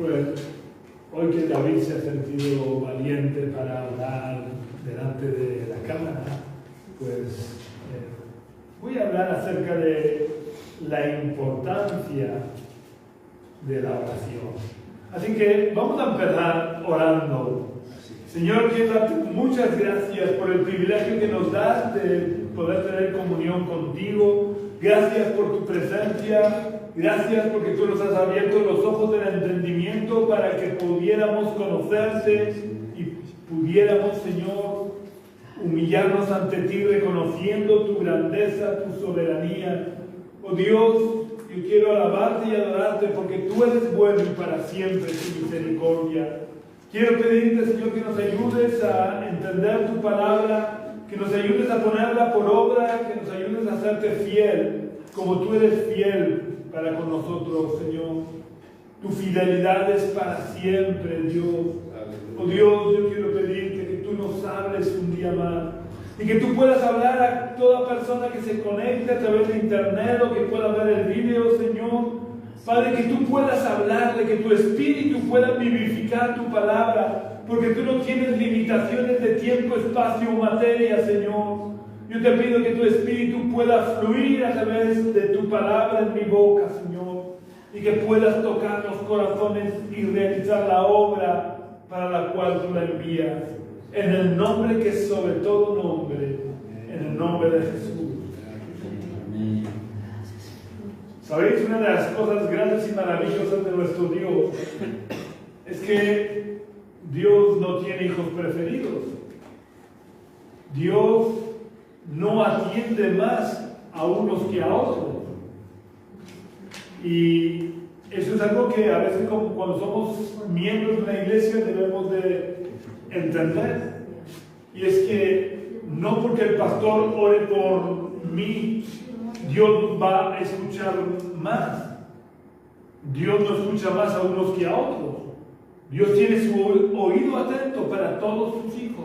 Pues hoy que David se ha sentido valiente para orar delante de la cámara, pues voy a hablar acerca de la importancia de la oración. Así que vamos a empezar orando. Señor, quiero darte muchas gracias por el privilegio que nos das de poder tener comunión contigo. Gracias por tu presencia. Gracias porque tú nos has abierto los ojos del entendimiento para que pudiéramos conocerte y pudiéramos, Señor, humillarnos ante ti reconociendo tu grandeza, tu soberanía. Oh Dios, yo quiero alabarte y adorarte porque tú eres bueno y para siempre tu misericordia. Quiero pedirte, Señor, que nos ayudes a entender tu palabra, que nos ayudes a ponerla por obra, que nos ayudes a hacerte fiel, como tú eres fiel para con nosotros, Señor. Tu fidelidad es para siempre, Dios. Oh Dios, yo quiero pedirte que tú nos hables un día más y que tú puedas hablar a toda persona que se conecte a través de internet o que pueda ver el video, Señor. Padre, que tú puedas hablarle, que tu espíritu pueda vivificar tu palabra, porque tú no tienes limitaciones de tiempo, espacio o materia, Señor. Yo te pido que tu espíritu pueda fluir a través de tu palabra en mi boca, Señor, y que puedas tocar los corazones y realizar la obra para la cual tú la envías. En el nombre que es sobre todo nombre, en el nombre de Jesús. Amén. ¿Sabéis? Una de las cosas grandes y maravillosas de nuestro Dios es que Dios no tiene hijos preferidos. Dios no atiende más a unos que a otros. Y eso es algo que a veces cuando somos miembros de la iglesia debemos de entender. Y es que no porque el pastor ore por mí, Dios va a escuchar más. Dios no escucha más a unos que a otros. Dios tiene su oído atento para todos sus hijos.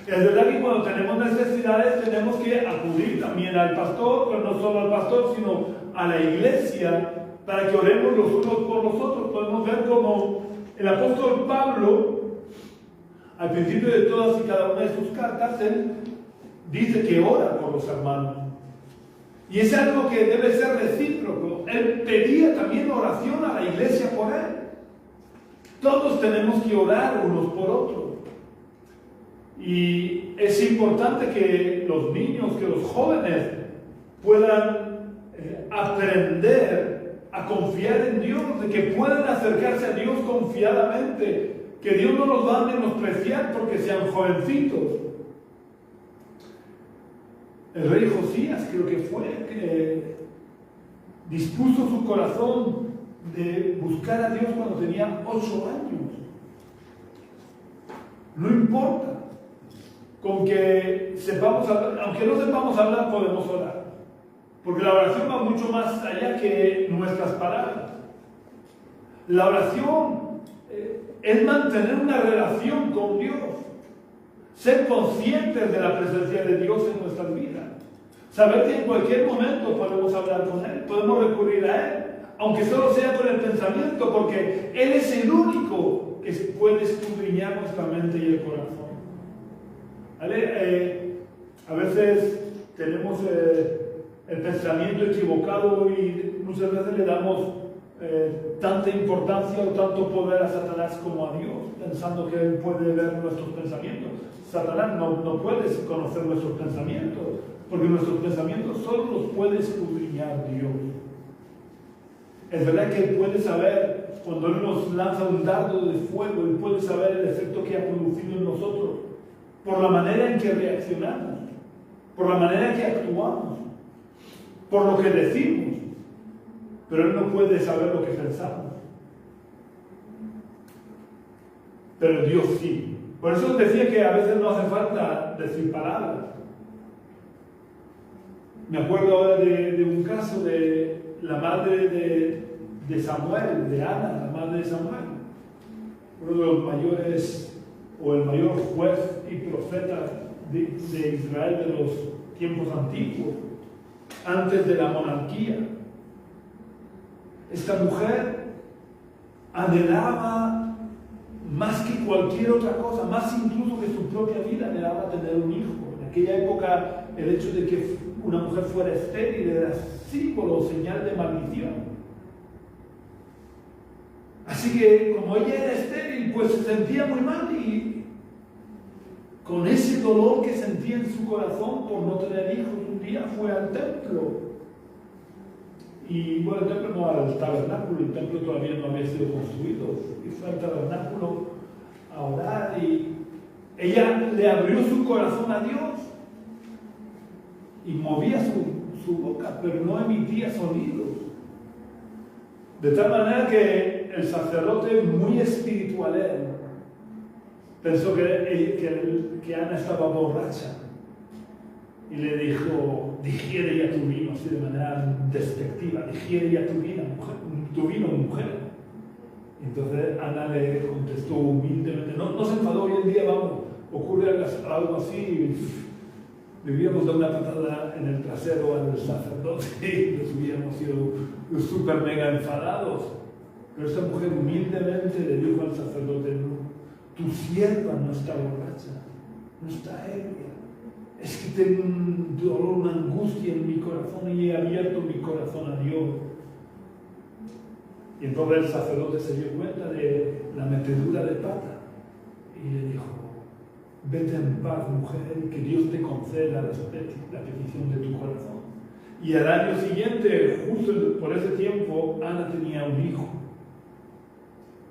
Es verdad que cuando tenemos necesidades tenemos que acudir también al pastor, pero no solo al pastor, sino a la iglesia, para que oremos los unos por los otros. Podemos ver como el apóstol Pablo, al principio de todas y cada una de sus cartas, él dice que ora por los hermanos. Y es algo que debe ser recíproco. Él pedía también oración a la iglesia por él. Todos tenemos que orar unos por otros. Y es importante que los niños, que los jóvenes puedan aprender a confiar en Dios, de que puedan acercarse a Dios confiadamente, que Dios no los va a menospreciar porque sean jovencitos. El rey Josías creo que fue que dispuso su corazón de buscar a Dios cuando tenía 8 años. No importa, con que sepamos hablar, aunque no sepamos hablar, podemos orar, porque la oración va mucho más allá que nuestras palabras. La oración es mantener una relación con Dios, ser conscientes de la presencia de Dios en nuestras vidas, saber que en cualquier momento podemos hablar con Él, podemos recurrir a Él, aunque solo sea con el pensamiento, porque Él es el único que puede escudriñar nuestra mente y el corazón. ¿Vale? A veces tenemos el pensamiento equivocado y muchas veces le damos tanta importancia o tanto poder a Satanás como a Dios, pensando que Él puede ver nuestros pensamientos. Satanás no puede conocer nuestros pensamientos, porque nuestros pensamientos solo los puede escudriñar Dios. Es verdad que Él puede saber cuando Él nos lanza un dardo de fuego, Él puede saber el efecto que ha producido en nosotros, por la manera en que reaccionamos, por la manera en que actuamos, por lo que decimos, pero Él no puede saber lo que pensamos. Pero Dios sí. Por eso decía que a veces no hace falta decir palabras. Me acuerdo ahora de un caso de la madre de Samuel, de Ana, la madre de Samuel, uno de los mayores, o el mayor juez y profeta de Israel de los tiempos antiguos, antes de la monarquía. Esta mujer anhelaba más que cualquier otra cosa, más incluso que su propia vida, anhelaba tener un hijo. En aquella época, el hecho de que una mujer fuera estéril era símbolo o señal de maldición. Así que, como ella era estéril, pues se sentía muy mal y con ese dolor que sentía en su corazón por no tener hijos, un día fue al templo. Y bueno, el templo no al tabernáculo, el templo todavía no había sido construido. Y fue al tabernáculo a orar y ella le abrió su corazón a Dios y movía su boca, pero no emitía sonidos. De tal manera que el sacerdote, muy espiritual él, pensó que Ana estaba borracha y le dijo: digiere ya tu vino, así de manera despectiva, digiere ya tu vino, mujer. Entonces Ana le contestó humildemente, no se enfadó. Hoy en día, ocurre algo así, vivíamos de una patada en el trasero al sacerdote y nos hubiéramos sido súper mega enfadados. Pero esta mujer humildemente le dijo al sacerdote: no, tu sierva no está borracha, no está ebria. Es que tengo un dolor, una angustia en mi corazón y he abierto mi corazón a Dios. Y entonces el sacerdote se dio cuenta de la metedura de pata y le dijo: vete en paz, mujer, que Dios te conceda la petición de tu corazón. Y al año siguiente, justo por ese tiempo, Ana tenía un hijo.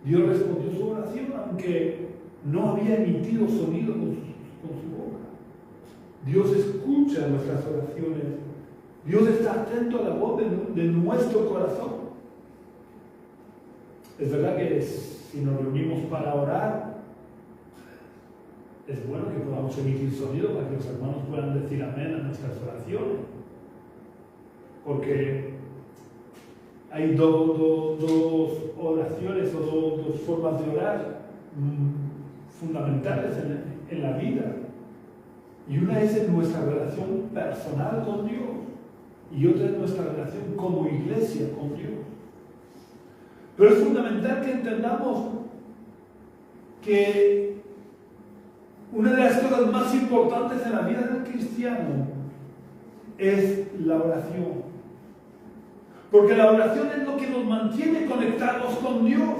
Dios respondió su oración, aunque no había emitido sonido con su boca. Dios escucha nuestras oraciones. Dios está atento a la voz de nuestro corazón. Es verdad que si nos reunimos para orar, es bueno que podamos emitir sonido para que los hermanos puedan decir amén a nuestras oraciones. Porque hay dos oraciones o dos formas de orar fundamentales en la vida. Y una es en nuestra relación personal con Dios y otra es nuestra relación como iglesia con Dios. Pero es fundamental que entendamos que una de las cosas más importantes en la vida del cristiano es la oración. Porque la oración es lo que nos mantiene conectados con Dios.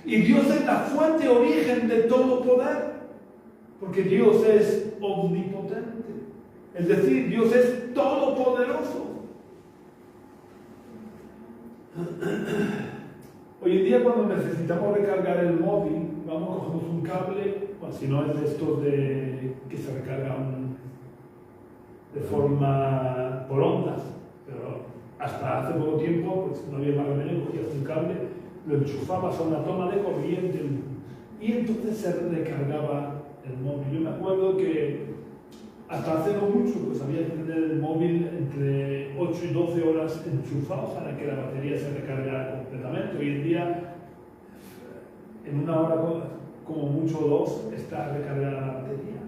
Y Dios es la fuente, origen de todo poder. Porque Dios es omnipotente. Es decir, Dios es todopoderoso. Hoy en día, cuando necesitamos recargar el móvil, cogemos un cable, o si no es de estos que se recargan de forma por ondas, pero hasta hace poco tiempo pues no había más remedio, cogías un cable, lo enchufabas a una toma de corriente y entonces se recargaba el móvil. Yo me acuerdo que hasta hace no mucho pues había que tener el móvil entre 8 y 12 horas enchufado para que la batería se recargara completamente. Hoy en día, en una hora, como mucho 2, está recargada la batería.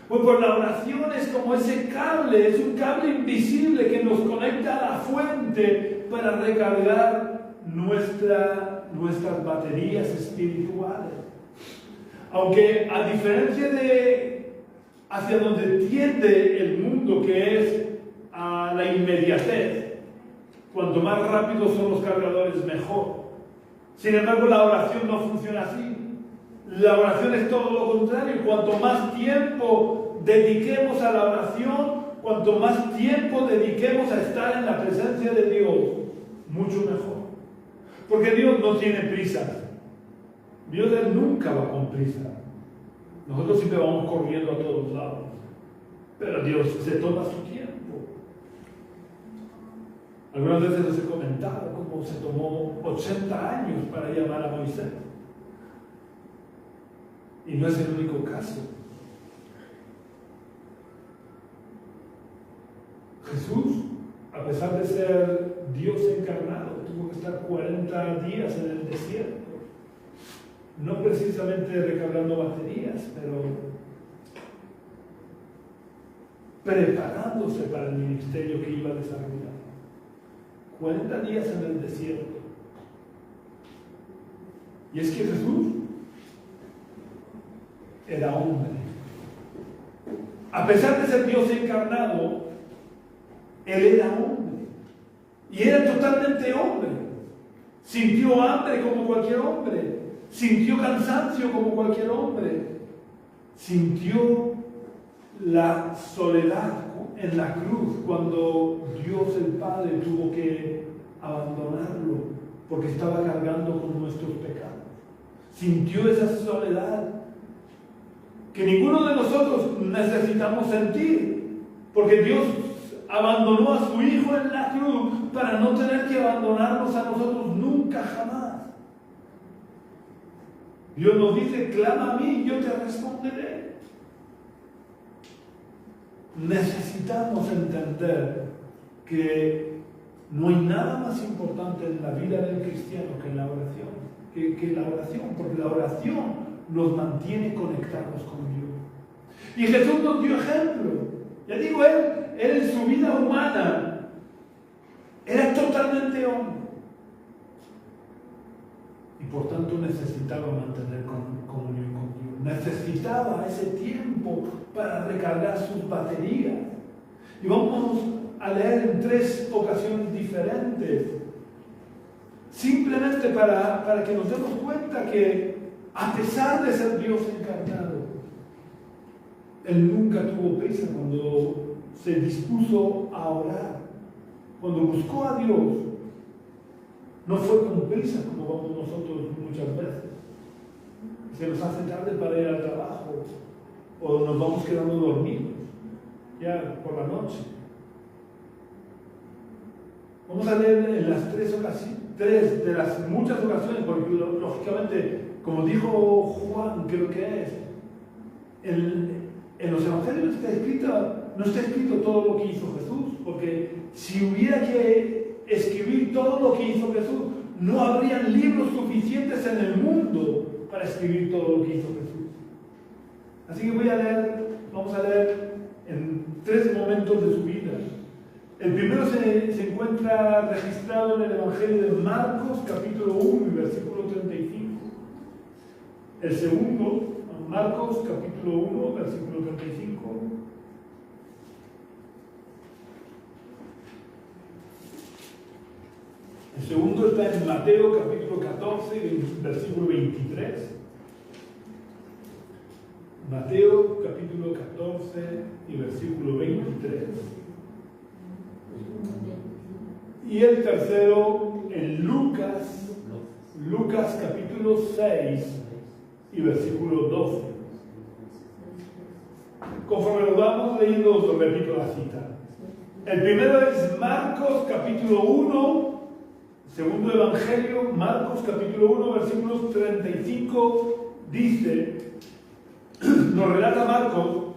Pues la oración es como ese cable, es un cable invisible que nos conecta a la fuente para recargar nuestras baterías espirituales. Aunque a diferencia de hacia donde tiende el mundo, que es a la inmediatez, cuanto más rápidos son los cargadores, mejor. Sin embargo, la oración no funciona así. La oración es todo lo contrario. Cuanto más tiempo dediquemos a la oración, cuanto más tiempo dediquemos a estar en la presencia de Dios, mucho mejor. Porque Dios no tiene prisa. Dios nunca va con prisa. Nosotros siempre vamos corriendo a todos lados. Pero Dios se toma su tiempo. Algunas veces les he comentado cómo se tomó 80 años para llamar a Moisés. Y no es el único caso. Jesús, a pesar de ser Dios encarnado, tuvo que estar 40 días en el desierto. No precisamente recargando baterías, pero preparándose para el ministerio que iba a desarrollar. 40 días en el desierto. Y es que Jesús era hombre. A pesar de ser Dios encarnado, Él era hombre. Y era totalmente hombre. Sintió hambre como cualquier hombre. Sintió cansancio como cualquier hombre. Sintió la soledad en la cruz cuando Dios el Padre tuvo que abandonarlo porque estaba cargando con nuestros pecados. Sintió esa soledad que ninguno de nosotros necesitamos sentir, porque Dios abandonó a su Hijo en la cruz para no tener que abandonarnos a nosotros nunca jamás. Dios nos dice: clama a mí y yo te responderé. Necesitamos entender que no hay nada más importante en la vida del cristiano que la oración, porque la oración nos mantiene conectados con Dios. Y Jesús nos dio ejemplo. Ya digo, él en su vida humana era totalmente hombre. Y por tanto necesitaba mantener comunión con Dios. Necesitaba ese tiempo para recargar sus baterías. Y vamos a leer en 3 ocasiones diferentes. Simplemente para que nos demos cuenta que a pesar de ser Dios encarnado, Él nunca tuvo prisa cuando se dispuso a orar. Cuando buscó a Dios, no fue con prisa como vamos nosotros muchas veces. Se nos hace tarde para ir al trabajo o nos vamos quedando dormidos ya por la noche. Vamos a leer en las 3 de las muchas ocasiones, porque lógicamente, como dijo Juan, creo que es, en los evangelios no está escrito todo lo que hizo Jesús, porque si hubiera que escribir todo lo que hizo Jesús, no habrían libros suficientes en el mundo para escribir todo lo que hizo Jesús. Así que vamos a leer en 3 momentos de su vida. El primero se encuentra registrado en el Evangelio de Marcos, capítulo 1 y versículo 35. El segundo, Marcos, capítulo 1, versículo 35. El segundo está en Mateo, capítulo 14, versículo 23. Mateo, capítulo 14 y versículo 23. Y el tercero en Lucas, capítulo 6 y versículo 12. Conforme lo vamos leyendo, os repito la cita. El primero es Marcos, capítulo 1, segundo evangelio, Marcos, capítulo 1, versículos 35, dice, nos relata Marcos: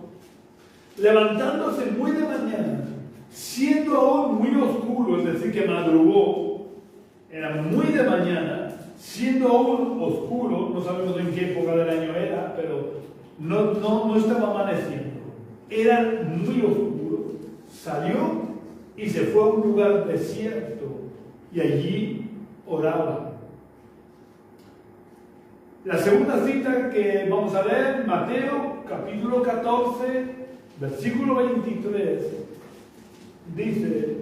levantándose muy de mañana, siendo aún muy oscuro, es decir, que madrugó, era muy de mañana, siendo aún oscuro, no sabemos en qué época del año era, pero no estaba amaneciendo, era muy oscuro, salió y se fue a un lugar desierto y allí oraba. La segunda cita que vamos a leer, Mateo, capítulo 14, versículo 23, dice,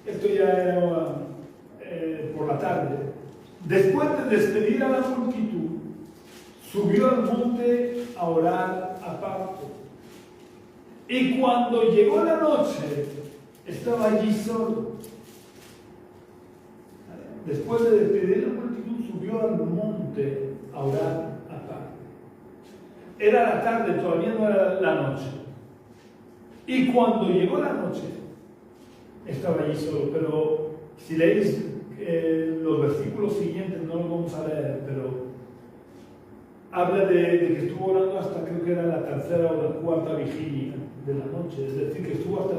esto ya era por la tarde: después de despedir a la multitud, subió al monte a orar aparte. Y cuando llegó la noche, estaba allí solo. Después de despedir a la multitud, subió al monte a orar aparte. Era la tarde, todavía no era la noche. Y cuando llegó la noche, estaba allí solo. Pero si leéis los versículos siguientes, no los vamos a leer, pero habla de que estuvo orando hasta, creo que era la tercera o la cuarta vigilia de la noche, es decir, que estuvo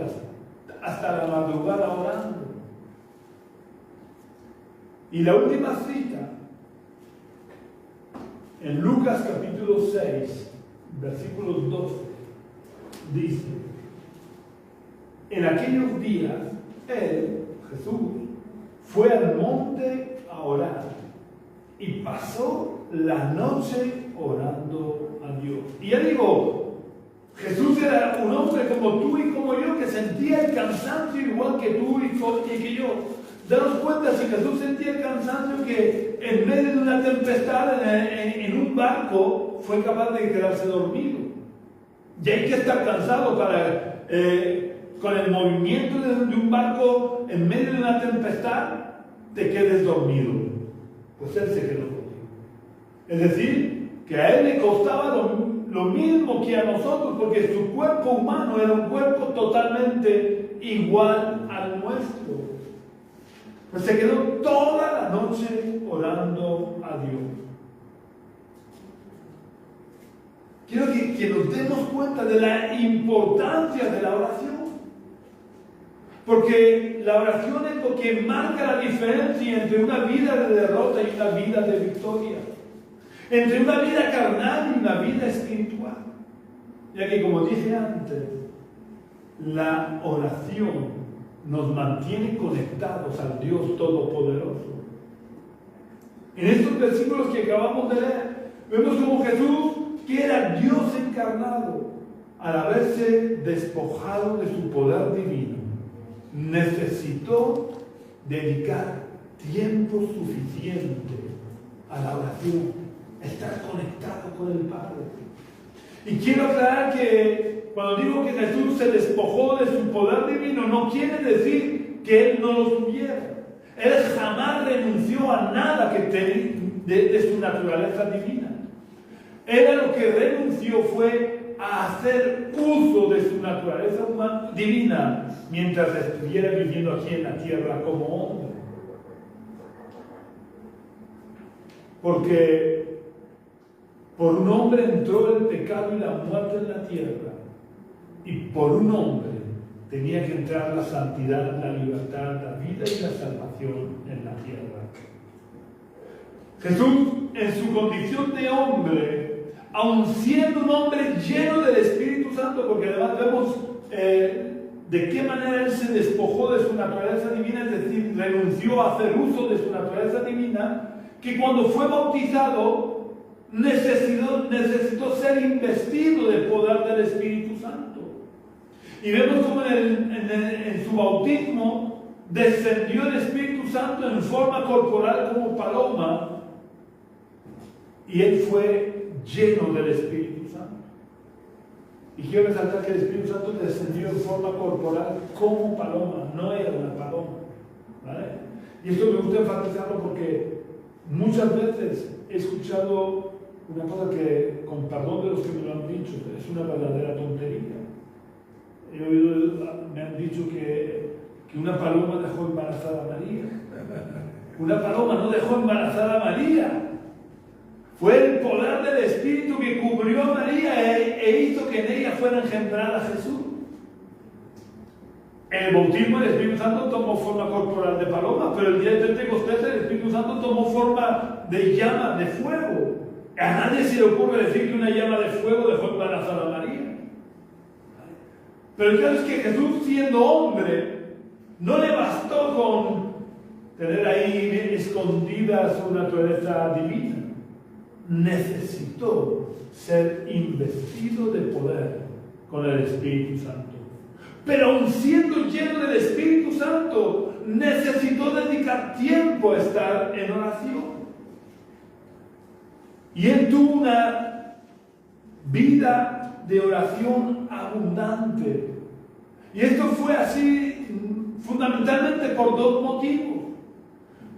hasta la madrugada orando. Y la última cita, en Lucas capítulo 6, versículos 12, dice: en aquellos días, Jesús, fue al monte a orar, y pasó la noche orando a Dios. Y ya digo, Jesús era un hombre como tú y como yo, que sentía el cansancio igual que tú y que yo. Daros cuenta, si Jesús sentía el cansancio, que en medio de una tempestad en un barco fue capaz de quedarse dormido. Y hay que estar cansado para, con el movimiento de un barco en medio de una tempestad, te quedes dormido. Pues él se quedó dormido. Es decir, que a él le costaba lo mismo que a nosotros, porque su cuerpo humano era un cuerpo totalmente igual al nuestro. Pues se quedó toda la noche orando a Dios. Quiero que nos demos cuenta de la importancia de la oración. Porque la oración es lo que marca la diferencia entre una vida de derrota y una vida de victoria. Entre una vida carnal y una vida espiritual. Ya que, como dije antes, la oración nos mantiene conectados al Dios Todopoderoso. En estos versículos que acabamos de leer, vemos como Jesús, que era Dios encarnado, al haberse despojado de su poder divino, necesitó dedicar tiempo suficiente a la oración, estar conectado con el Padre. Y quiero aclarar que cuando digo que Jesús se despojó de su poder divino, no quiere decir que Él no lo tuviera. Él jamás renunció a nada de su naturaleza divina. Él a lo que renunció fue a hacer uso de su naturaleza divina mientras estuviera viviendo aquí en la tierra como hombre. Porque por un hombre entró el pecado y la muerte en la tierra, y por un hombre tenía que entrar la santidad, la libertad, la vida y la salvación en la tierra. Jesús, en su condición de hombre, aun siendo un hombre lleno del Espíritu Santo, porque además vemos de qué manera Él se despojó de su naturaleza divina, es decir, renunció a hacer uso de su naturaleza divina, que cuando fue bautizado necesitó ser investido del poder del Espíritu Santo. Y vemos como en su bautismo descendió el Espíritu Santo en forma corporal como paloma, y Él fue lleno del Espíritu Santo. Y quiero resaltar que el Espíritu Santo descendió en forma corporal como paloma, no era una paloma, ¿vale? Y esto me gusta enfatizarlo porque muchas veces he escuchado una cosa que, con perdón de los que me lo han dicho, es una verdadera tontería. Me han dicho que una paloma dejó embarazada a María. Una paloma no dejó embarazada a María. Fue el poder del Espíritu que cubrió a María e hizo que en ella fuera engendrada Jesús. En el bautismo el Espíritu Santo tomó forma corporal de paloma, pero el día de Pentecostés el Espíritu Santo tomó forma de llama de fuego. A nadie se le ocurre decir que una llama de fuego dejó embarazada a María. Pero el caso es que Jesús, siendo hombre, no le bastó con tener ahí escondida su naturaleza divina. Necesitó ser investido de poder con el Espíritu Santo. Pero aun siendo lleno del Espíritu Santo, necesitó dedicar tiempo a estar en oración. Y él tuvo una vida de oración abundante. Y esto fue así fundamentalmente por dos motivos.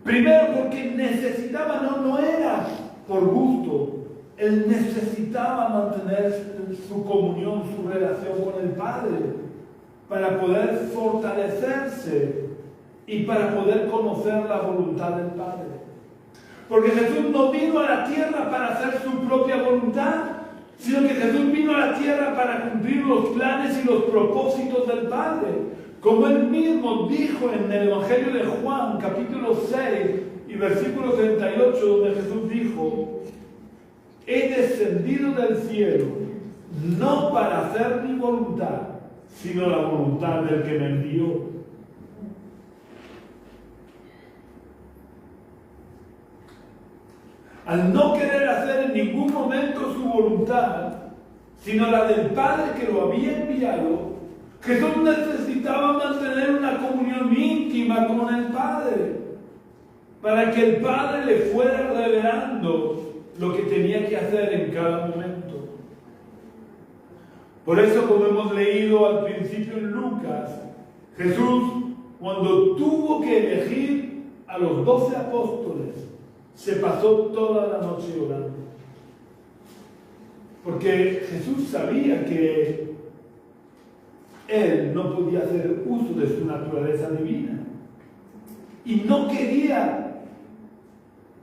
Primero, porque necesitaba, no era por gusto. Él necesitaba mantener su comunión, su relación con el Padre, para poder fortalecerse y para poder conocer la voluntad del Padre. Porque Jesús no vino a la tierra para hacer su propia voluntad, sino que Jesús vino a la tierra para cumplir los planes y los propósitos del Padre. Como Él mismo dijo en el Evangelio de Juan, capítulo 6 y versículo 38, donde Jesús dijo: he descendido del cielo, no para hacer mi voluntad, sino la voluntad del que me envió. al no querer hacer en ningún momento su voluntad, sino la del Padre que lo había enviado, Jesús necesitaba mantener una comunión íntima con el Padre, para que el Padre le fuera revelando lo que tenía que hacer en cada momento. Por eso, como hemos leído al principio en Lucas, Jesús, cuando tuvo que elegir a los 12 apóstoles, se pasó toda la noche orando. Porque Jesús sabía que Él no podía hacer uso de su naturaleza divina. Y no quería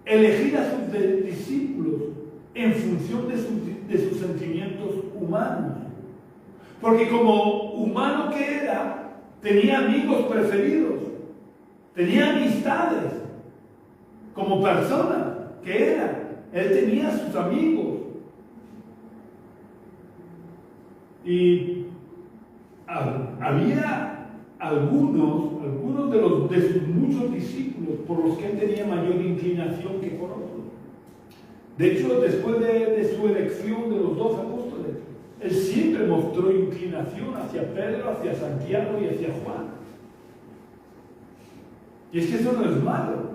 elegir a sus discípulos en función de sus sentimientos humanos. Porque como humano que era, tenía amigos preferidos, tenía amistades. Como persona que era, él tenía sus amigos. Y había algunos de sus muchos discípulos por los que él tenía mayor inclinación que por otros. De hecho, después de su elección de los 12 apóstoles, él siempre mostró inclinación hacia Pedro, hacia Santiago y hacia Juan. Y es que eso no es malo.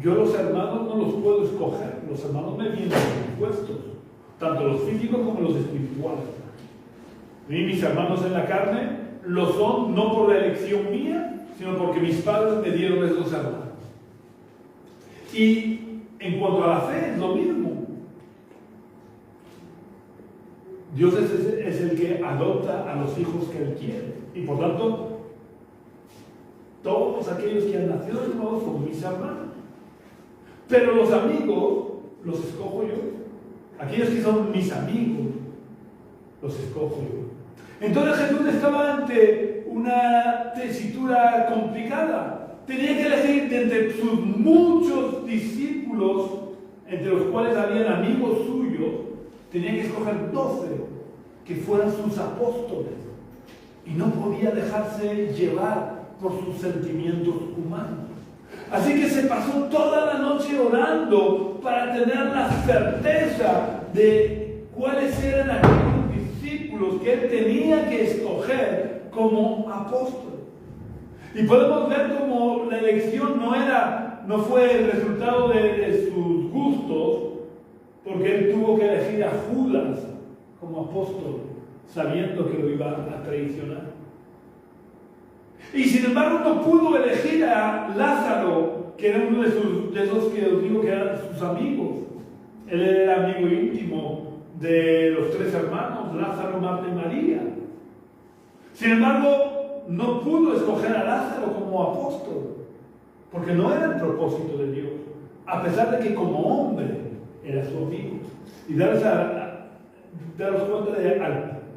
Yo los hermanos no los puedo escoger, los hermanos me vienen impuestos, tanto los físicos como los espirituales. Y mis hermanos en la carne lo son no por la elección mía, sino porque mis padres me dieron esos hermanos. Y en cuanto a la fe es lo mismo. Dios es el que adopta a los hijos que Él quiere. Y por tanto, todos aquellos que han nacido de nuevo son mis hermanos. Pero los amigos los escojo yo. Aquellos que son mis amigos los escojo yo. Entonces Jesús estaba ante una tesitura complicada. Tenía que elegir de entre sus muchos discípulos, entre los cuales habían amigos suyos, tenía que escoger 12 que fueran sus apóstoles. Y no podía dejarse llevar por sus sentimientos humanos. Así que se pasó toda la noche orando para tener la certeza de cuáles eran aquellos discípulos que él tenía que escoger como apóstoles. Y podemos ver cómo la elección no fue el resultado de sus gustos, porque él tuvo que elegir a Judas como apóstol, sabiendo que lo iba a traicionar. Y sin embargo no pudo elegir a Lázaro, que era uno de esos que os digo que eran sus amigos. Él era amigo íntimo de los 3 hermanos, Lázaro, Marta y María. Sin embargo, no pudo escoger a Lázaro como apóstol, porque no era el propósito de Dios, a pesar de que como hombre era su amigo. Y daros cuenta de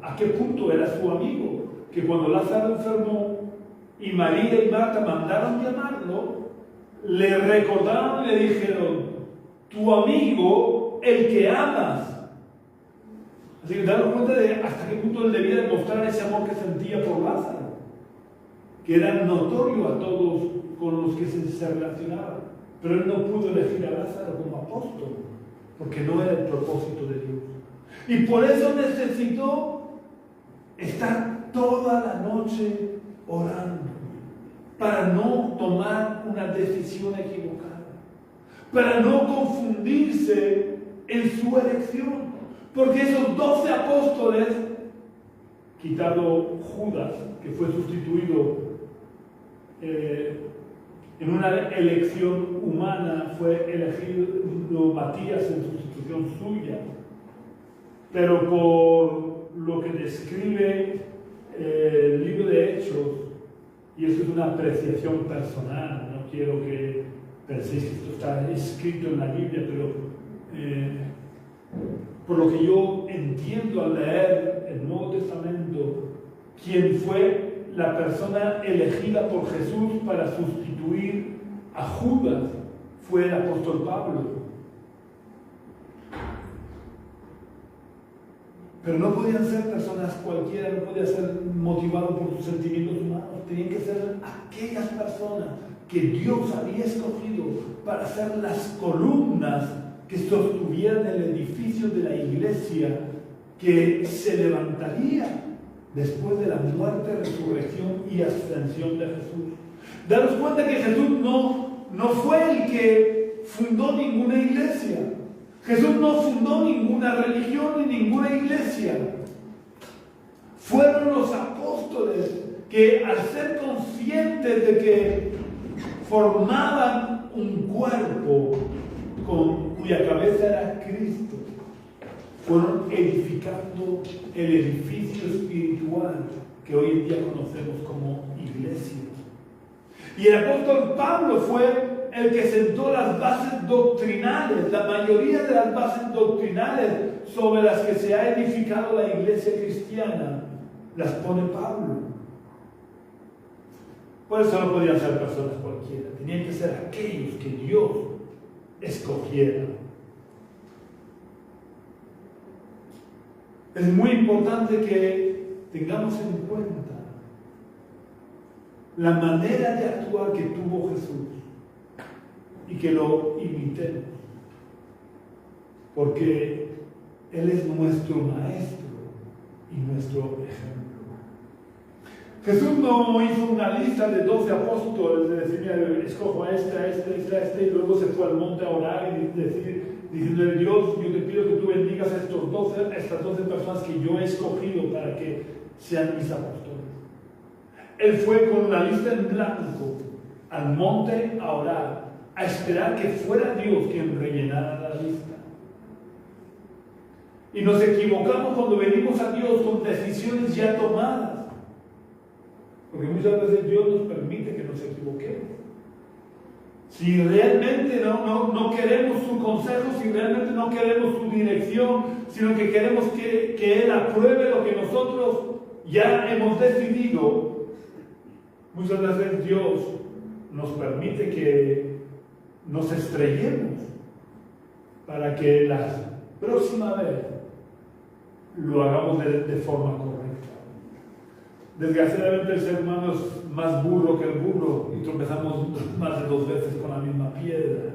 a qué punto era su amigo, que cuando Lázaro enfermó y María y Marta mandaron llamarlo, le recordaron y le dijeron: tu amigo, el que amas. Así que daros cuenta de hasta qué punto él debía demostrar ese amor que sentía por Lázaro, que era notorio a todos con los que se relacionaba. Pero él no pudo elegir a Lázaro como apóstol, porque no era el propósito de Dios. Y por eso necesitó estar toda la noche orando, para no tomar una decisión equivocada, para no confundirse en su elección. Porque esos 12 apóstoles, quitado Judas, que fue sustituido en una elección humana, fue elegido Matías en sustitución suya, pero por lo que describe el libro de Hechos, y eso es una apreciación personal, no quiero que penséis que esto está escrito en la Biblia, pero por lo que yo entiendo al leer el Nuevo Testamento, quien fue la persona elegida por Jesús para sustituir a Judas fue el apóstol Pablo. Pero no podían ser personas cualquiera, no podía ser motivado por sus sentimientos humanos. Tenían que ser aquellas personas que Dios había escogido para ser las columnas que sostuvieran el edificio de la iglesia que se levantaría después de la muerte, resurrección y ascensión de Jesús. Daros cuenta que Jesús no fue el que fundó ninguna iglesia. Jesús no fundó ninguna religión ni ninguna iglesia. Fueron los apóstoles que, al ser conscientes de que formaban un cuerpo cuya cabeza era Cristo, fueron edificando el edificio espiritual que hoy en día conocemos como iglesia. Y el apóstol Pablo fue el que sentó las bases doctrinales, la mayoría de las bases doctrinales sobre las que se ha edificado la iglesia cristiana, las pone Pablo. Por eso no podían ser personas cualquiera, tenían que ser aquellos que Dios escogiera. Es muy importante que tengamos en cuenta la manera de actuar que tuvo Jesús y que lo imitemos, porque Él es nuestro maestro y nuestro ejemplo. Jesús no hizo una lista de 12 apóstoles de decir, mira, escojo a este, y luego se fue al monte a orar y diciéndole, Dios, yo te pido que tú bendigas a estas 12 personas que yo he escogido para que sean mis apóstoles. Él fue con una lista en blanco al monte a orar, a esperar que fuera Dios quien rellenara la lista. Y nos equivocamos cuando venimos a Dios con decisiones ya tomadas. Porque muchas veces Dios nos permite que nos equivoquemos. Si realmente no queremos su consejo, si realmente no queremos su dirección, sino que queremos que Él apruebe lo que nosotros ya hemos decidido, muchas veces Dios nos permite que nos estrellemos para que la próxima vez lo hagamos de forma correcta. Desgraciadamente el ser humano es más burro que el burro y tropezamos más de 2 veces con la misma piedra.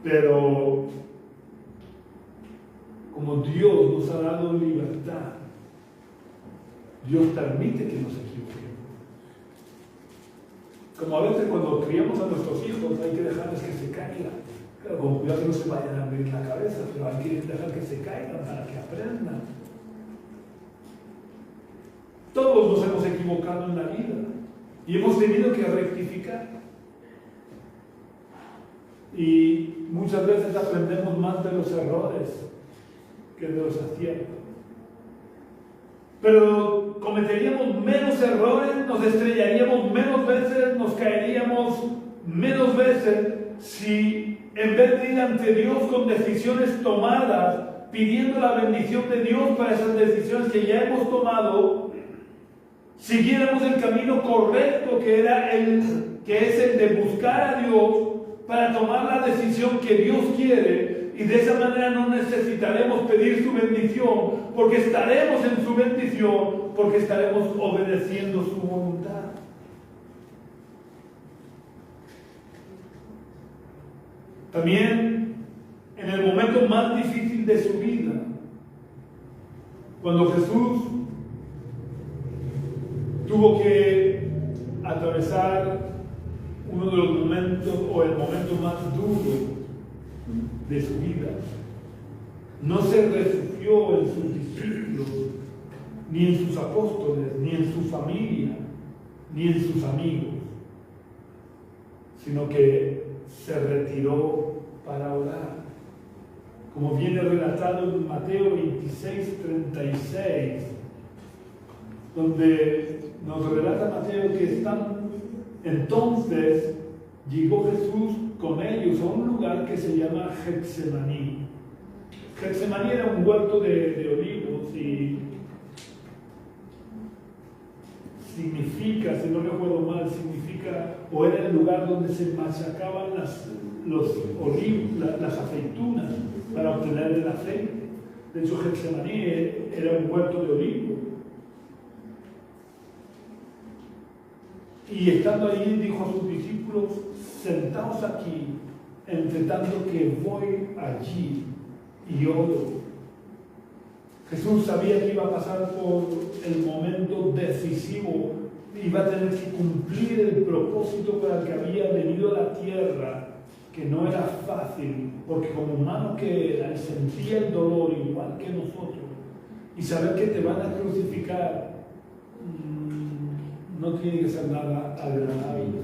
Pero como Dios nos ha dado libertad, Dios permite que nos equivoquemos. Como a veces cuando criamos a nuestros hijos hay que dejarles que se caigan. Claro, con cuidado que no se vayan a abrir la cabeza, pero hay que dejar que se caigan para que aprendan. Todos nos hemos equivocado en la vida y hemos tenido que rectificar. Y muchas veces aprendemos más de los errores que de los aciertos. Pero cometeríamos menos errores, nos estrellaríamos menos veces, nos caeríamos menos veces si en vez de ir ante Dios con decisiones tomadas, pidiendo la bendición de Dios para esas decisiones que ya hemos tomado, siguiéramos el camino correcto que es el de buscar a Dios para tomar la decisión que Dios quiere, y de esa manera no necesitaremos pedir su bendición, porque estaremos en su bendición, porque estaremos obedeciendo su voluntad. También en el momento más difícil de su vida, cuando Jesús tuvo que atravesar uno de los momentos o el momento más duro de su vida, no se refugió en sus discípulos, ni en sus apóstoles, ni en su familia, ni en sus amigos, sino que se retiró para orar. Como viene relatado en Mateo 26:36, donde nos relata Mateo que entonces llegó Jesús con ellos a un lugar que se llama Getsemaní. Getsemaní era un huerto de olivos y significa, si no recuerdo mal, o era el lugar donde se machacaban las aceitunas para obtener el aceite. De hecho, Getsemaní era un huerto de olivos. Y estando allí dijo a sus discípulos, sentaos aquí, entre tanto que voy allí y oro. Jesús sabía que iba a pasar por el momento decisivo, iba a tener que cumplir el propósito para el que había venido a la tierra, que no era fácil, porque como humano que era, él sentía el dolor igual que nosotros, y saber que te van a crucificar no tiene que ser nada agradable.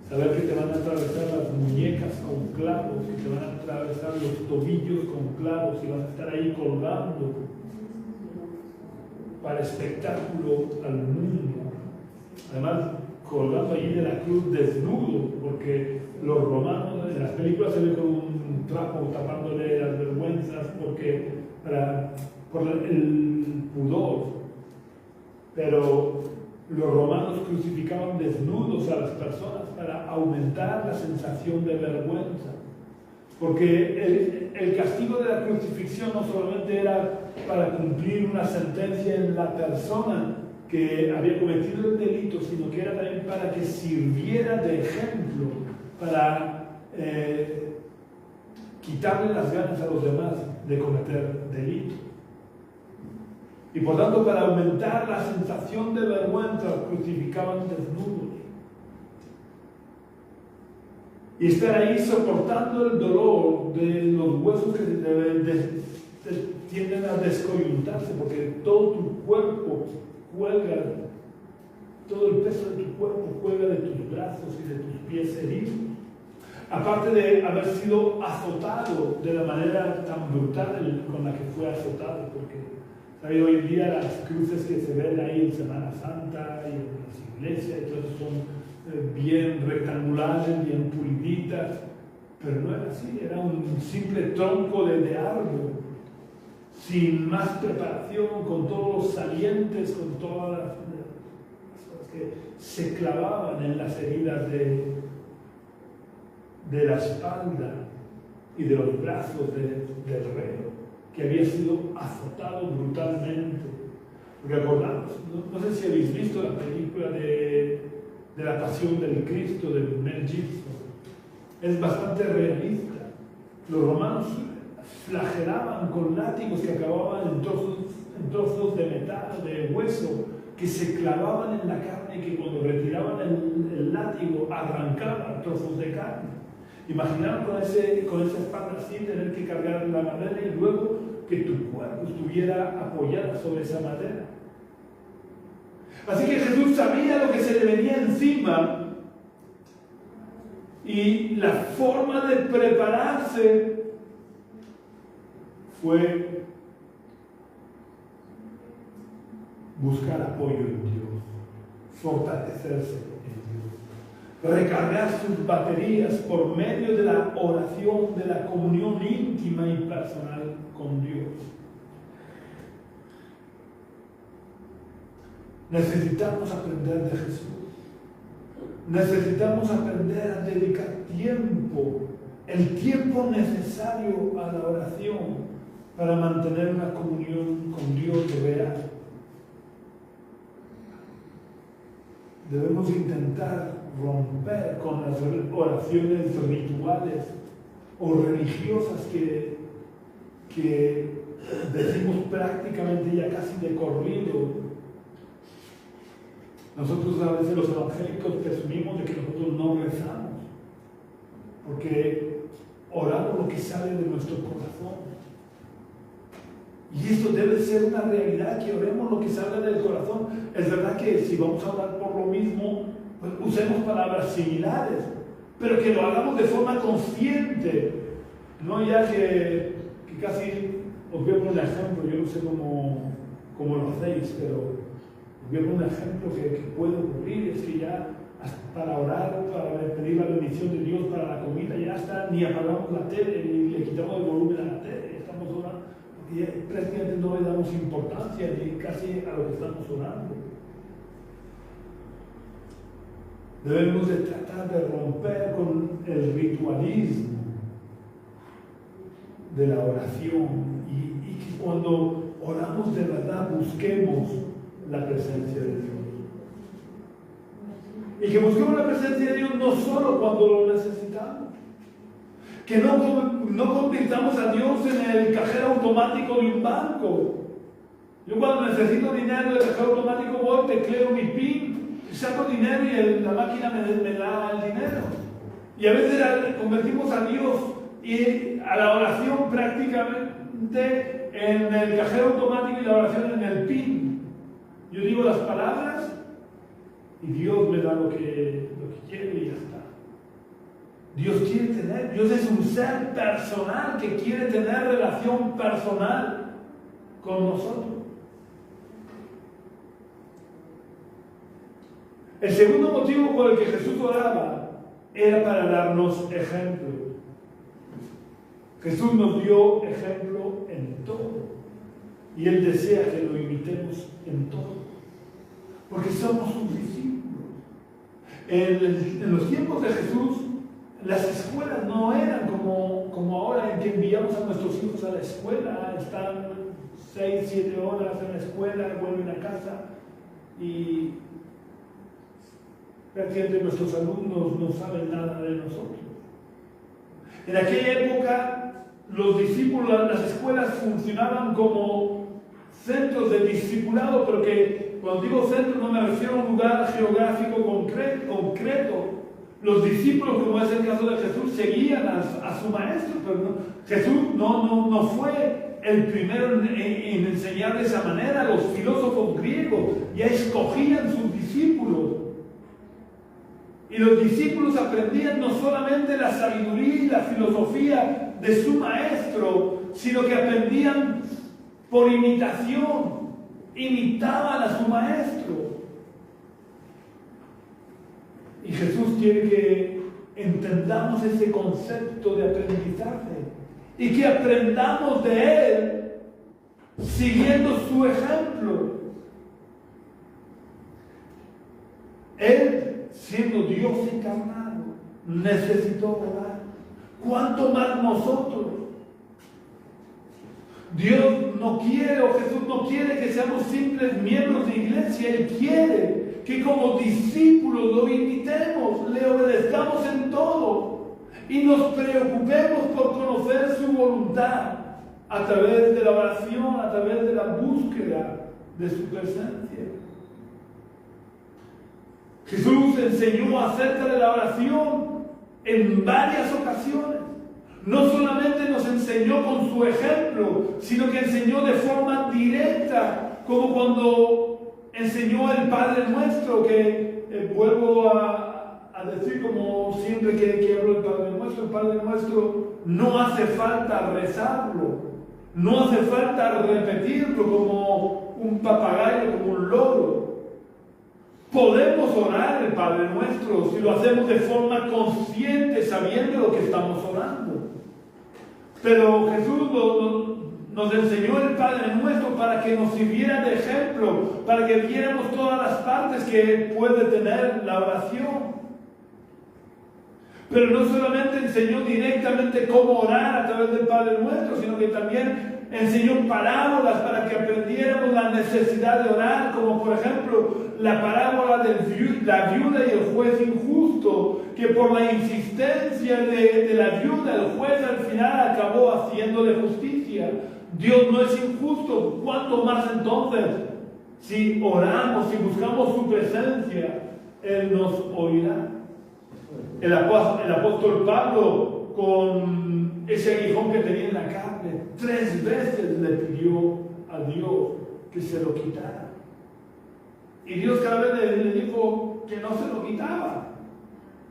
Saber que te van a atravesar las muñecas con clavos, que te van a atravesar los tobillos con clavos y vas a estar ahí colgando para espectáculo al mundo. Además, colgando allí de la cruz desnudo, porque los romanos en las películas se ven con un trapo tapándole las vergüenzas por el pudor. Pero los romanos crucificaban desnudos a las personas para aumentar la sensación de vergüenza. Porque el castigo de la crucifixión no solamente era para cumplir una sentencia en la persona que había cometido el delito, sino que era también para que sirviera de ejemplo, para quitarle las ganas a los demás de cometer delito. Y por tanto, para aumentar la sensación de vergüenza, crucificaban desnudos. Y estar ahí soportando el dolor de los huesos que tienden a descoyuntarse, porque todo tu cuerpo cuelga, todo el peso de tu cuerpo cuelga de tus brazos y de tus pies heridos. Aparte de haber sido azotado de la manera tan brutal con la que fue azotado, porque ¿sabes? Hoy en día las cruces que se ven ahí en Semana Santa y en las iglesias, entonces son bien rectangulares, bien puliditas, pero no era así, era un simple tronco de árbol, sin más preparación, con todos los salientes, con todas las cosas que se clavaban en las heridas de la espalda y de los brazos del reo, que había sido azotado brutalmente. Porque acordamos, no sé si habéis visto la película de la Pasión del Cristo de Mel Gibson. Es bastante realista. Los romanos flagelaban con látigos que acababan en trozos de metal, de hueso, que se clavaban en la carne y que cuando retiraban el látigo arrancaban trozos de carne. Imaginaron con esa espalda así tener que cargar la madera y luego que tu cuerpo estuviera apoyado sobre esa madera. Así que Jesús sabía lo que se le venía encima y la forma de prepararse fue buscar apoyo en Dios, fortalecerse en Dios, recargar sus baterías por medio de la oración, de la comunión íntima y personal con Dios. Necesitamos aprender de Jesús. Necesitamos aprender a dedicar tiempo, el tiempo necesario a la oración para mantener una comunión con Dios real. Debemos intentar romper con las oraciones rituales o religiosas que decimos prácticamente ya casi de corrido. Nosotros a veces los evangélicos presumimos de que nosotros no rezamos, porque oramos lo que sale de nuestro corazón. Y esto debe ser una realidad, que oremos lo que salga del corazón. Es verdad que si vamos a orar por lo mismo, pues usemos palabras similares, pero que lo hagamos de forma consciente, no ya que casi, os voy a poner un ejemplo, yo no sé cómo lo hacéis, pero os voy a poner un ejemplo que puede ocurrir, es que ya para orar, para pedir la bendición de Dios para la comida, ya está, ni apagamos la tele, ni le quitamos el volumen a la tele, estamos orando, y prácticamente no le damos importancia ni casi a lo que estamos orando. Debemos de tratar de romper con el ritualismo de la oración y que cuando oramos de verdad busquemos la presencia de Dios. Y que busquemos la presencia de Dios no solo cuando lo necesitamos. Que no convirtamos a Dios en el cajero automático de un banco. Yo cuando necesito dinero del cajero automático voy, tecleo mi PIN, saco dinero y la máquina me da el dinero. Y a veces convertimos a Dios y a la oración prácticamente en el cajero automático y la oración en el PIN. Yo digo las palabras y Dios me da lo que quiere y ya está. Dios es un ser personal que quiere tener relación personal con nosotros. El segundo motivo por el que Jesús oraba era para darnos ejemplo. Jesús nos dio ejemplo en todo. Y Él desea que lo imitemos en todo. Porque somos sus discípulos. En los tiempos de Jesús, las escuelas no eran como ahora, en que enviamos a nuestros hijos a la escuela. Están 6, 7 horas en la escuela, vuelven a casa y prácticamente nuestros alumnos no saben nada de nosotros. En aquella época, los discípulos, las escuelas funcionaban como centros de discipulado, pero que cuando digo centro no me refiero a un lugar geográfico concreto. Los discípulos, como es el caso de Jesús, seguían a su maestro, pero Jesús no fue el primero en enseñar de esa manera. Los filósofos griegos ya escogían sus discípulos. Y los discípulos aprendían no solamente la sabiduría y la filosofía de su maestro, sino que aprendían por imitación, imitaban a su maestro. Y Jesús quiere que entendamos ese concepto de aprendizaje y que aprendamos de Él siguiendo su ejemplo. Él, siendo Dios encarnado, necesitó orar. ¿Cuánto más nosotros? Dios no quiere, o Jesús no quiere que seamos simples miembros de iglesia. Él quiere que como discípulos lo imitemos, le obedezcamos en todo y nos preocupemos por conocer su voluntad a través de la oración, a través de la búsqueda de su presencia. Jesús enseñó acerca de la oración en varias ocasiones. No solamente nos enseñó con su ejemplo, sino que enseñó de forma directa, como cuando enseñó el Padre Nuestro, que vuelvo a decir como siempre que hablo del el Padre Nuestro no hace falta rezarlo, no hace falta repetirlo como un papagayo, como un loro. Podemos orar el Padre Nuestro si lo hacemos de forma consciente, sabiendo lo que estamos orando. Pero Jesús nos enseñó el Padre Nuestro para que nos sirviera de ejemplo, para que viéramos todas las partes que puede tener la oración. Pero no solamente enseñó directamente cómo orar a través del Padre Nuestro, sino que también enseñó parábolas para que aprendiéramos la necesidad de orar, como por ejemplo la parábola de la viuda y el juez injusto, que por la insistencia de la viuda, el juez al final acabó haciéndole justicia. Dios no es injusto, ¿cuánto más entonces? Si oramos, si buscamos su presencia, Él nos oirá. El apóstol Pablo, con ese aguijón que tenía en la carne, 3 veces le pidió a Dios que se lo quitara. Y Dios cada vez le dijo que no se lo quitaba,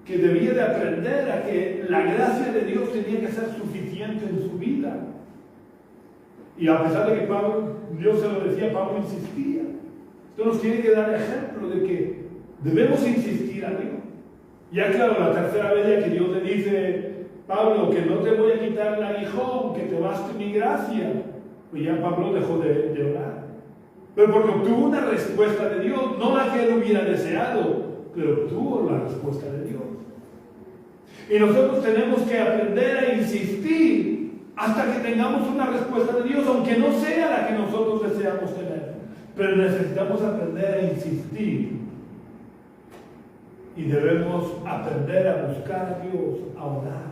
que debía de aprender a que la gracia de Dios tenía que ser suficiente en su vida. Y a pesar de que Dios se lo decía, Pablo insistía. Esto nos tiene que dar ejemplo de que debemos insistir a Dios. Ya claro, la tercera vez ya que Dios le dice, Pablo, que no te voy a quitar el aguijón, que te baste mi gracia, pues ya Pablo dejó de orar. Pero porque obtuvo una respuesta de Dios, no la que él hubiera deseado, pero obtuvo la respuesta de Dios. Y nosotros tenemos que aprender a insistir hasta que tengamos una respuesta de Dios, aunque no sea la que nosotros deseamos tener. Pero necesitamos aprender a insistir. y debemos aprender a buscar a Dios, a orar.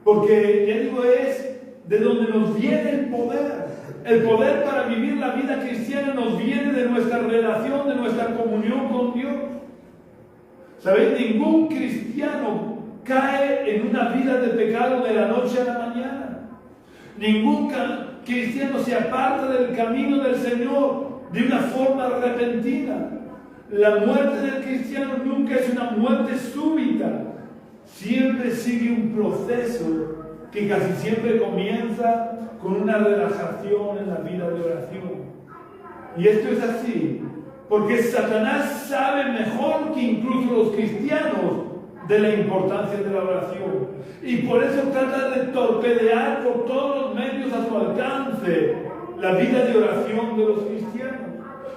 Porque, ya digo, es de donde nos viene el poder. El poder para vivir la vida cristiana nos viene de nuestra relación, de nuestra comunión con Dios. ¿Sabéis? Ningún cristiano cae en una vida de pecado de la noche a la mañana. Ningún cristiano se aparta del camino del Señor de una forma repentina. La muerte del cristiano nunca es una muerte súbita. Siempre sigue un proceso que casi siempre comienza con una relajación en la vida de oración. Y esto es así, porque Satanás sabe mejor que incluso los cristianos de la importancia de la oración. Y por eso trata de torpedear por todos los medios a su alcance la vida de oración de los cristianos.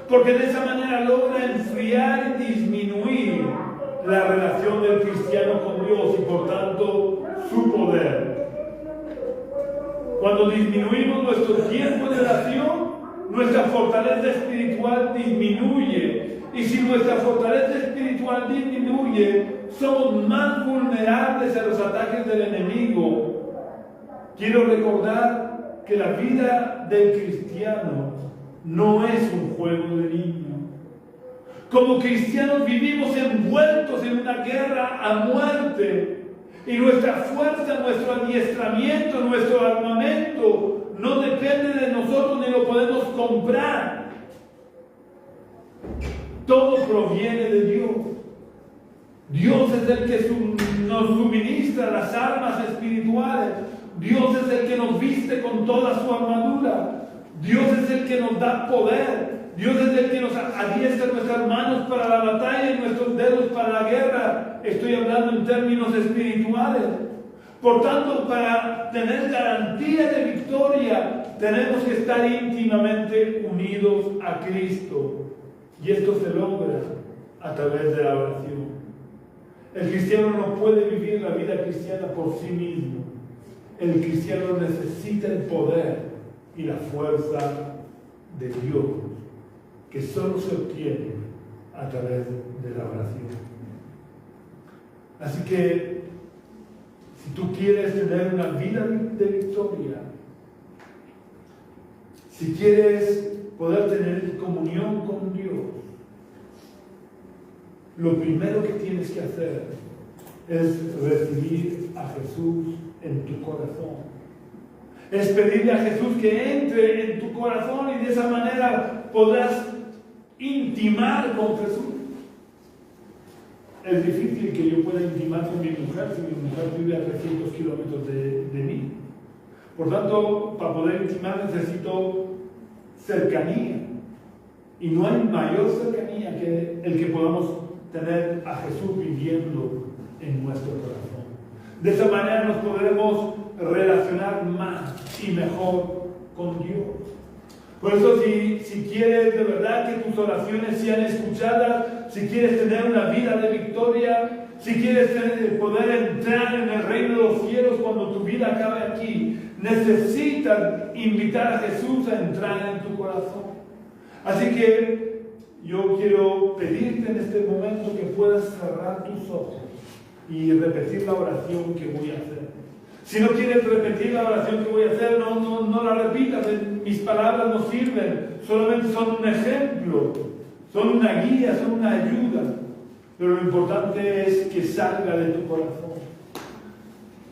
Porque de esa manera logra enfriar y disminuir la relación del cristiano con Dios y por tanto su poder. Cuando disminuimos nuestro tiempo de oración, nuestra fortaleza espiritual disminuye. Y si nuestra fortaleza espiritual disminuye, somos más vulnerables a los ataques del enemigo. Quiero recordar que la vida del cristiano no es un juego de niños. Como cristianos vivimos envueltos en una guerra a muerte. Y nuestra fuerza, nuestro adiestramiento, nuestro armamento no depende de nosotros ni lo podemos comprar. Todo proviene de Dios. Dios es el que nos suministra las armas espirituales. Dios es el que nos viste con toda su armadura. Dios es el que nos da poder. Dios es el que nos adiestra nuestras manos para la batalla y nuestros dedos para la guerra. Estoy hablando en términos espirituales. Por tanto, para tener garantía de victoria, tenemos que estar íntimamente unidos a Cristo. Y esto se logra a través de la oración. El cristiano no puede vivir la vida cristiana por sí mismo. El cristiano necesita el poder y la fuerza de Dios, que solo se obtiene a través de la oración. Así que, si tú quieres tener una vida de victoria, si quieres poder tener comunión con Dios, lo primero que tienes que hacer es recibir a Jesús en tu corazón. Es pedirle a Jesús que entre en tu corazón y de esa manera podrás intimar con Jesús. Es difícil que yo pueda intimar con mi mujer si mi mujer vive a 300 kilómetros de mí. Por tanto, para poder intimar necesito cercanía. Y no hay mayor cercanía que el que podamos tener a Jesús viviendo en nuestro corazón. De esa manera nos podremos relacionar más y mejor con Dios. Por eso si quieres de verdad que tus oraciones sean escuchadas, si quieres tener una vida de victoria, si quieres poder entrar en el reino de los cielos cuando tu vida acabe aquí, necesitas invitar a Jesús a entrar en tu corazón. Así que yo quiero pedirte en este momento que puedas cerrar tus ojos y repetir la oración que voy a hacer. Si no quieres repetir la oración que voy a hacer, no la repitas. Mis palabras no sirven, solamente son un ejemplo, son una guía, son una ayuda. Pero lo importante es que salga de tu corazón.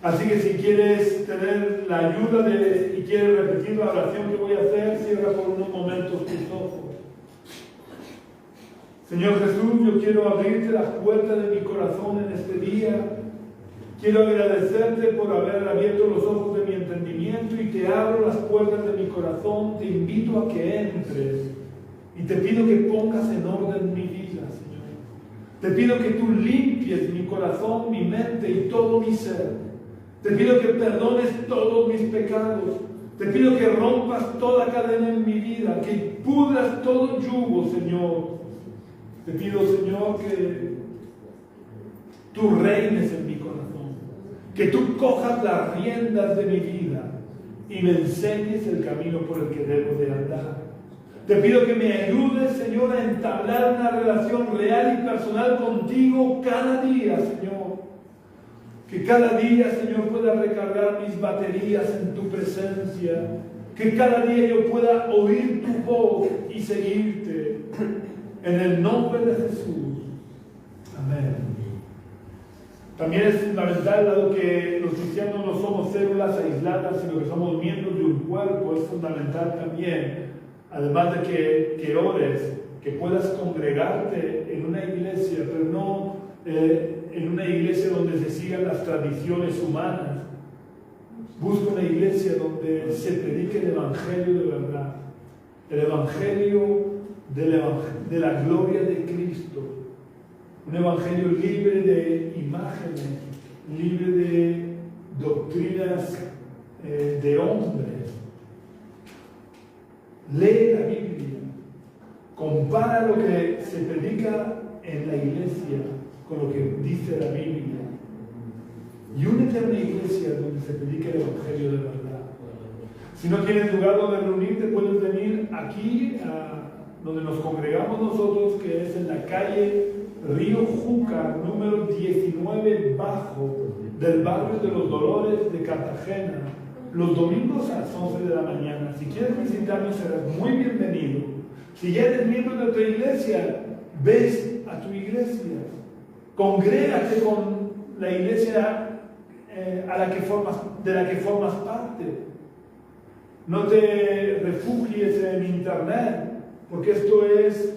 Así que si quieres tener la ayuda y quieres repetir la oración que voy a hacer, cierra por unos momentos tus ojos. Señor Jesús, yo quiero abrirte las puertas de mi corazón en este día. Quiero agradecerte por haber abierto los ojos de mi entendimiento y te abro las puertas de mi corazón. Te invito a que entres y te pido que pongas en orden mi vida, Señor. Te pido que tú limpies mi corazón, mi mente y todo mi ser. Te pido que perdones todos mis pecados. Te pido que rompas toda cadena en mi vida, que pudras todo yugo, Señor. Te pido, Señor, que tú reines en mi corazón, que tú cojas las riendas de mi vida y me enseñes el camino por el que debo de andar. Te pido que me ayudes, Señor, a entablar una relación real y personal contigo cada día, Señor. Que cada día, Señor, pueda recargar mis baterías en tu presencia. Que cada día yo pueda oír tu voz y seguirte. En el nombre de Jesús. Amén. También es fundamental, dado que los cristianos no somos células aisladas, sino que somos miembros de un cuerpo, es fundamental también, además de que ores, que puedas congregarte en una iglesia, pero no en una iglesia donde se sigan las tradiciones humanas. Busca una iglesia donde se predique el Evangelio de verdad, el Evangelio de la gloria de Cristo, un Evangelio libre de imágenes, libre de doctrinas de hombres. Lee la Biblia, compara lo que se predica en la iglesia con lo que dice la Biblia. Y únete a una iglesia donde se predique el Evangelio de verdad. Si no tienes lugar donde reunirte, puedes venir aquí, donde nos congregamos nosotros, que es en la calle Río Júcar, número 19 bajo, del barrio de los Dolores de Cartagena, los domingos a las 11 de la mañana. Si quieres visitarnos, serás muy bienvenido. Si ya eres miembro de otra iglesia, ves a tu iglesia. Congrégate con la iglesia de la que formas parte. No te refugies en internet, porque esto es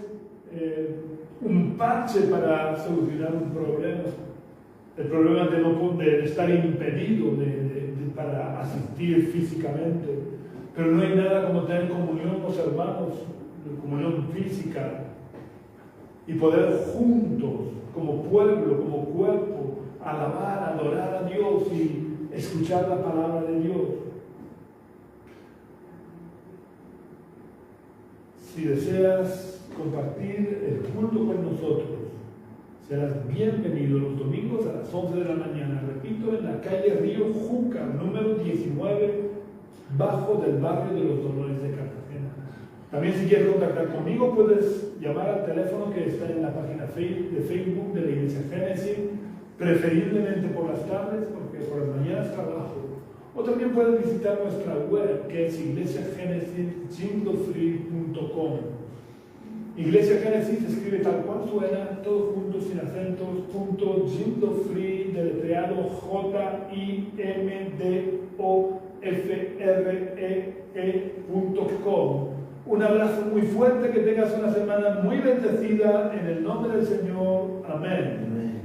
un parche para solucionar un problema. El problema de estar impedido para asistir físicamente. Pero no hay nada como tener comunión con los hermanos, comunión física, y poder juntos, como pueblo, como cuerpo, alabar, adorar a Dios y escuchar la palabra de Dios. Si deseas compartir el culto con nosotros, serás bienvenido los domingos a las 11 de la mañana. Repito, en la calle Río Júcar, número 19, bajo del barrio de los Dolores de Cartagena. También si quieres contactar conmigo, puedes llamar al teléfono que está en la página de Facebook de la Iglesia Génesis, preferiblemente por las tardes, porque por las mañanas trabajo. O también puedes visitar nuestra web, que es iglesiagenesis.com. Iglesia Génesis se escribe tal cual suena, todo junto, sin acentos, .jimdofree, deletreado JIMDOFREE.com. Un abrazo muy fuerte, que tengas una semana muy bendecida en el nombre del Señor. Amén.